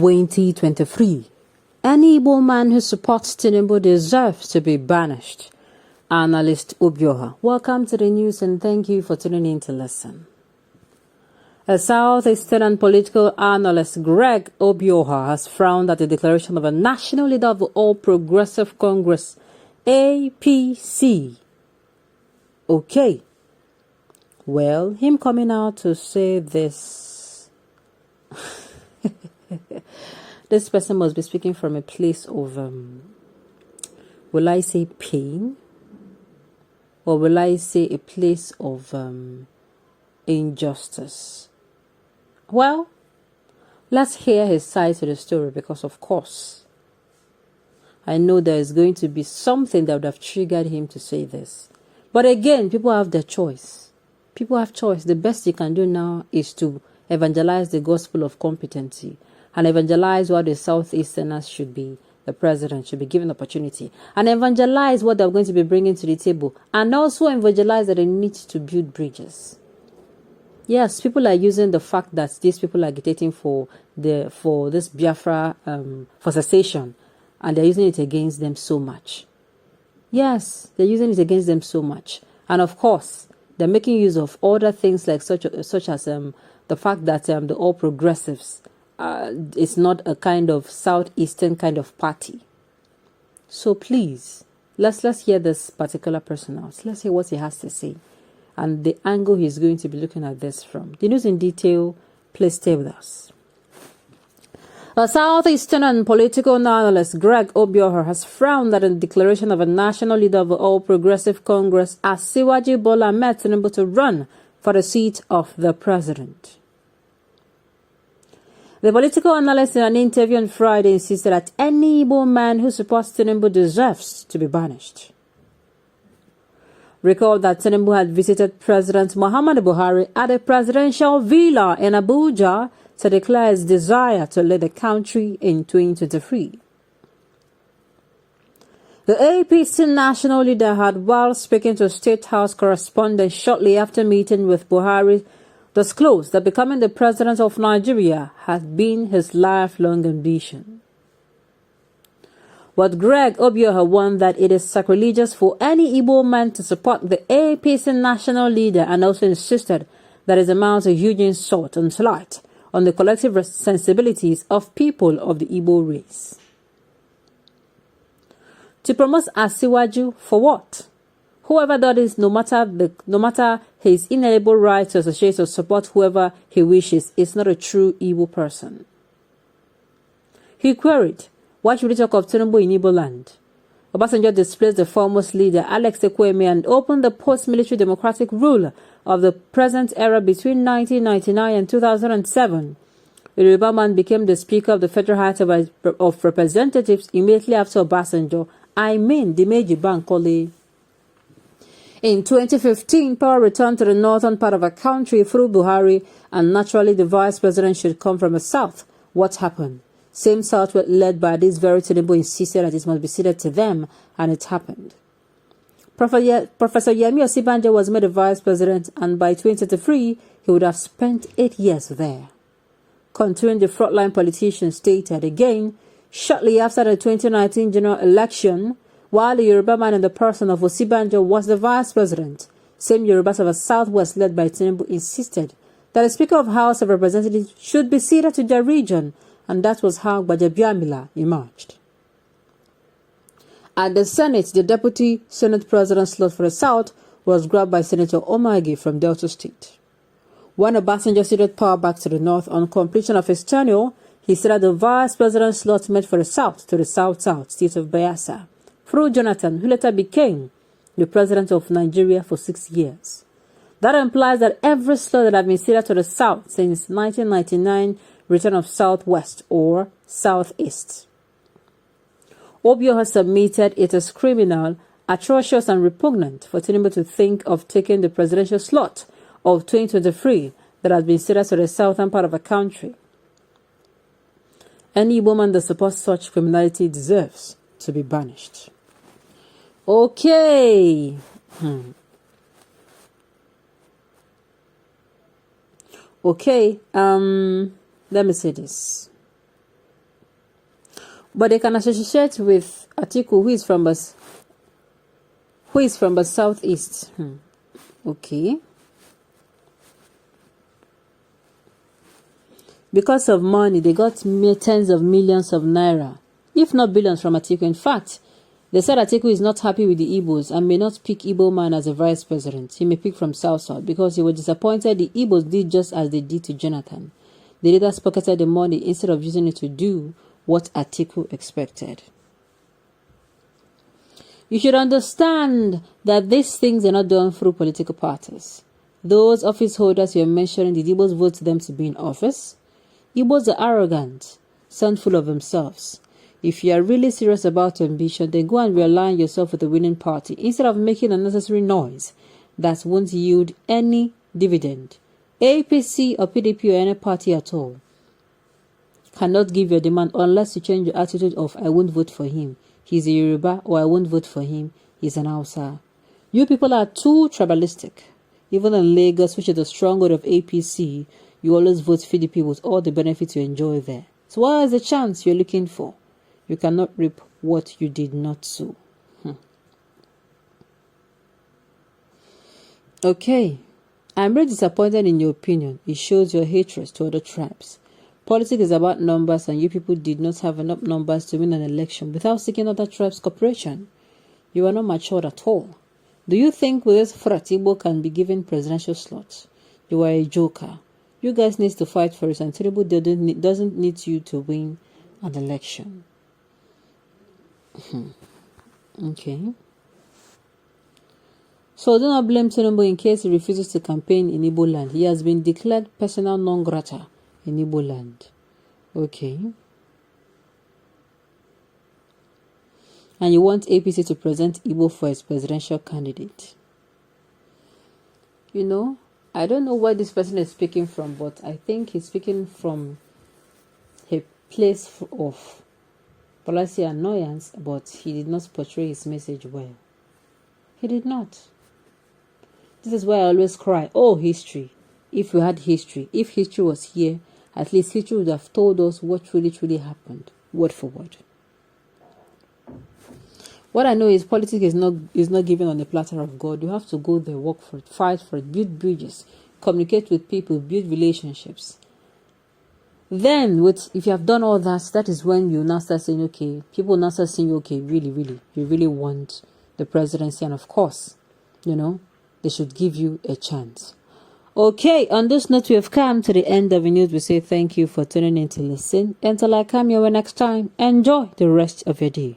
2023. Any Igbo man who supports TINUBU deserves to be banished. Analyst Obioha. Welcome to the news and thank you for tuning in to listen. A Southeastern and political analyst, Greg Obioha, has frowned at the declaration of a national leader of the All Progressive Congress, APC. Okay. Well, him coming out to say this, this person must be speaking from a place of, will I say pain? Or will I say a place of injustice? Well, let's hear his side to the story because, of course, I know there is going to be something that would have triggered him to say this. But again, people have their choice. People have choice. The best you can do now is to evangelize the gospel of competency and evangelize what the Southeasterners should be. The president should be given opportunity and evangelize what they're going to be bringing to the table, and also evangelize that they need to build bridges. Yes, people are using the fact that these people are agitating for this Biafra for cessation, and they're using it against them so much. Yes, they're using it against them so much, and of course they're making use of other things like such as the fact that the All Progressives. It's not a kind of Southeastern kind of party. So please, let's hear this particular person out. Let's hear what he has to say and the angle he's going to be looking at this from. The news in detail, please stay with us. A Southeastern and political analyst, Greg Obioha, has frowned at the declaration of a national leader of the All Progressive Congress as ßANY1ЩH Bola Ahmed Tinubu to run for the seat of the president. The political analyst in an interview on Friday insisted that any Igbo man who supports TINUBU deserves to be banished. Recall that TINUBU had visited President Muhammadu Buhari at a presidential villa in Abuja to declare his desire to lead the country in 2023. The APC national leader had, while speaking to State House correspondents shortly after meeting with Buhari, disclosed that becoming the president of Nigeria had been his lifelong ambition. But Greg Obioha warned that it is sacrilegious for any Igbo man to support the APC national leader, and also insisted that it amounts a huge insult and slight on the collective sensibilities of people of the Igbo race. To promote ßANY1ЩH for what? Whoever that is, no matter his inalienable right to associate or support whoever he wishes, is not a true Igbo person. He queried, why should we talk of TINUBU in Igbo land? Obasanjo displaced the foremost leader, Alex Ekwueme, and opened the post-military democratic rule of the present era between 1999 and 2007. The Yoruba man became the Speaker of the Federal House of Representatives immediately after Obasanjo, the Meji Bankole. In 2015, power returned to the northern part of the country through Buhari, and naturally the vice president should come from the south. What happened? Same south led by this very TINUBU insisted that it must be ceded to them, and it happened. Professor Yemi Osinbajo was made the vice president, and by 2023, he would have spent 8 years there. Continuing, the frontline politician stated again, shortly after the 2019 general election, while the Yoruba man in the person of Osinbajo was the vice president, same Yorubas of the southwest led by TINUBU insisted that the Speaker of House of Representatives should be ceded to their region, and that was how Gbajabiamila emerged. At the Senate, the deputy Senate president slot for the south was grabbed by Senator Omagi from Delta State. When Obasanjo ceded power back to the north on completion of his tenure, he said that the vice president slot meant for the south to the south-south state of Bayelsa, through Jonathan, who later became the president of Nigeria for 6 years. That implies that every slot that had been ceded to the south since 1999 returned of southwest or southeast. Obioha has submitted it as criminal, atrocious, and repugnant for TINUBU to think of taking the presidential slot of 2023 that has been ceded to the southern part of the country. Any woman that supports such criminality deserves to be banished. Okay. Okay. Let me say this. But they can associate with Atiku, who is from the southeast. Okay. Because of money, they got tens of millions of naira, if not billions, from Atiku. In fact, they said Atiku is not happy with the Igbos and may not pick Igbo man as a vice president. He may pick from South because he was disappointed the Igbos did just as they did to Jonathan. The leaders pocketed the money instead of using it to do what Atiku expected. You should understand that these things are not done through political parties. Those office holders you are mentioning, did Igbos vote them to be in office? Igbos are arrogant, full of themselves. If you are really serious about ambition, then go and realign yourself with the winning party instead of making unnecessary noise that won't yield any dividend. APC or PDP or any party at all cannot give your demand unless you change your attitude of I won't vote for him, he's a Yoruba, or I won't vote for him, he's an Hausa. You people are too tribalistic. Even in Lagos, which is the stronghold of APC, you always vote PDP with all the benefits you enjoy there. So what is the chance you're looking for? You cannot reap what you did not sow. Okay. I'm very disappointed in your opinion. It shows your hatred to other tribes. Politics is about numbers, and you people did not have enough numbers to win an election without seeking other tribes' cooperation. You are not matured at all. Do you think with this Igbo can be given presidential slots? You are a joker. You guys need to fight for it, and TINUBU doesn't need you to win an election. Okay. So do not blame TINUBU in case he refuses to campaign in Igbo land. He has been declared persona non grata in Igbo land. Okay. And you want APC to present Igbo for its presidential candidate. You know, I don't know where this person is speaking from, but I think he's speaking from a place of policy annoyance, but he did not portray his message well. He did not. This is why I always cry, oh, history. If we had history, if history was here, at least history would have told us what truly happened, word for word. What I know is politics is not given on a platter of gold. You have to go there, work for it, fight for it, build bridges, communicate with people, build relationships. Then, if you have done all that, that is when you now start saying, okay, people now start saying, okay, really, you really want the presidency, and of course, you know, they should give you a chance. Okay, on this note, we have come to the end of the news. We say thank you for tuning in to listen. Until I come your way next time, enjoy the rest of your day.